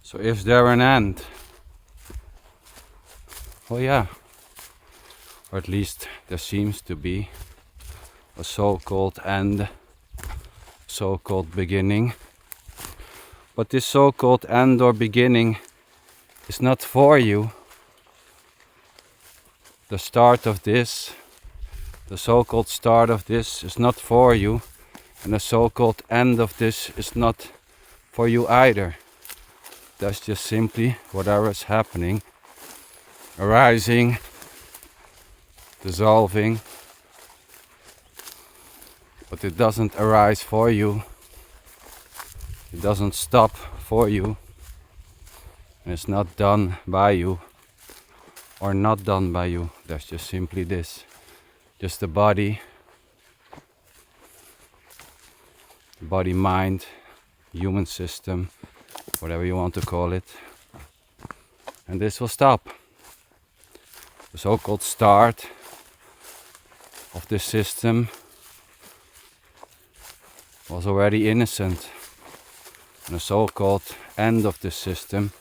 So is there an end? Well, yeah, or at least there seems to be a so-called end, so-called beginning. But this so-called end or beginning is not for you. The start of this, the so-called start of this is not for you, and the so-called end of this is not for you either. That's just simply whatever is happening, arising, dissolving, but it doesn't arise for you, it doesn't stop for you, and it's not done by you or not done by you. That's just simply this, just the body, mind, human system, whatever you want to call it, and this will stop. The so-called start of this system was already innocent, and the so-called end of this system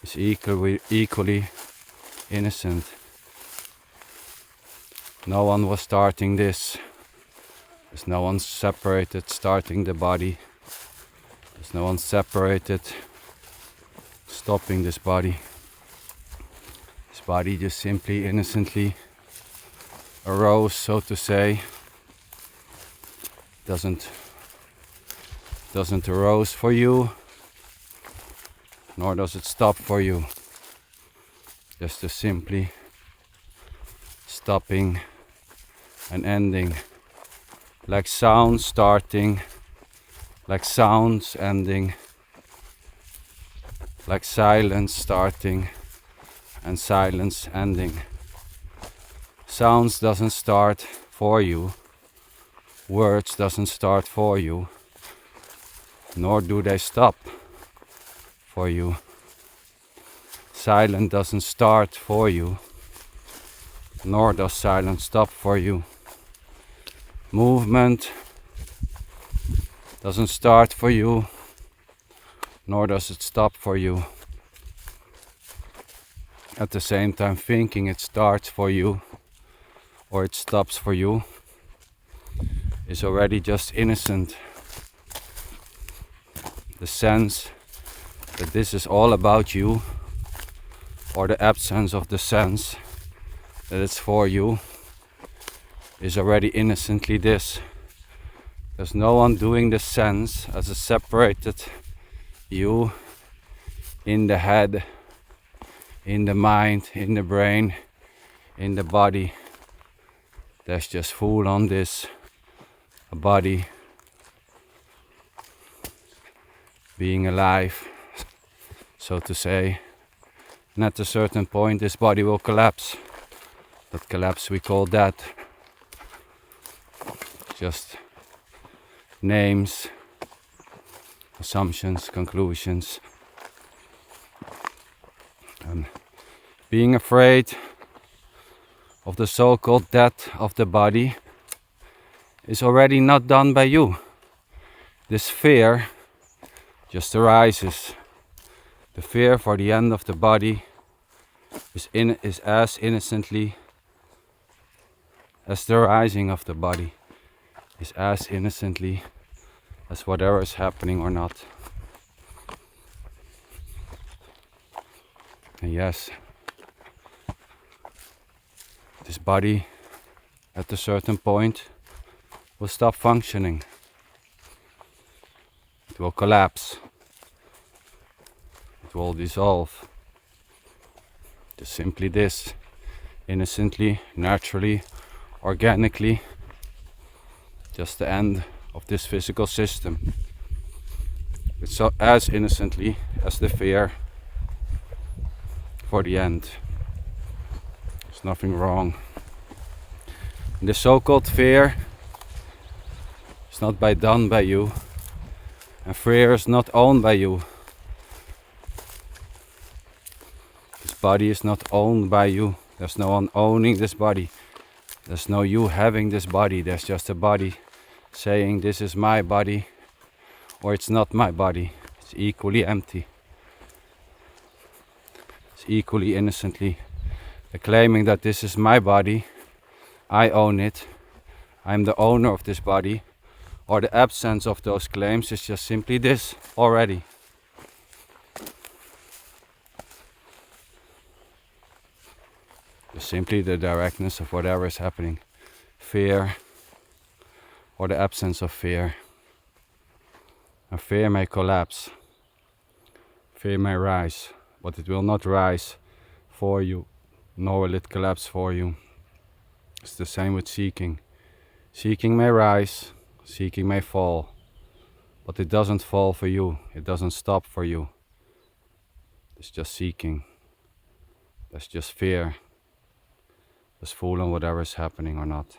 is equally innocent. No one was starting this. There's no one separated starting the body. There's no one separated stopping this body. This body just simply innocently arose, so to say. Doesn't arose for you, nor does it stop for you. Just simply stopping and ending, like sound starting, like sounds ending, like silence starting and silence ending. Sounds doesn't start for you, words doesn't start for you, nor do they stop for you. Silence doesn't start for you, nor does silence stop for you. Movement doesn't start for you, nor does it stop for you. At the same time, thinking it starts for you or it stops for you is already just innocent. The sense that this is all about you, or the absence of the sense that it's for you, is already innocently this. There's no one doing the sense as a separated you in the head, in the mind, in the brain, in the body. There's just full on this, a body being alive, so to say. And at a certain point this body will collapse. That collapse we call death. Just names, assumptions, conclusions. And being afraid of the so-called death of the body is already not done by you. This fear just arises. The fear for the end of the body is as innocently as the rising of the body, is as innocently as whatever is happening or not. And yes, this body at a certain point will stop functioning. It will collapse. It will dissolve. Just simply this, innocently, naturally, organically, just the end of this physical system. It's so as innocently as the fear for the end. There's nothing wrong. And the so-called fear is not done by you, and fear is not owned by you. This body is not owned by you. There's no one owning this body. There's no you having this body. There's just a body saying this is my body or it's not my body. It's equally empty. is equally innocently claiming that this is my body, I own it, I'm the owner of this body, or the absence of those claims is just simply this already. Just simply the directness of whatever is happening. Fear, or the absence of fear. And fear may collapse. Fear may rise, but it will not rise for you, nor will it collapse for you. It's the same with seeking. Seeking may rise, seeking may fall, but it doesn't fall for you, it doesn't stop for you. It's just seeking. That's just fear. Just fool on whatever is happening or not.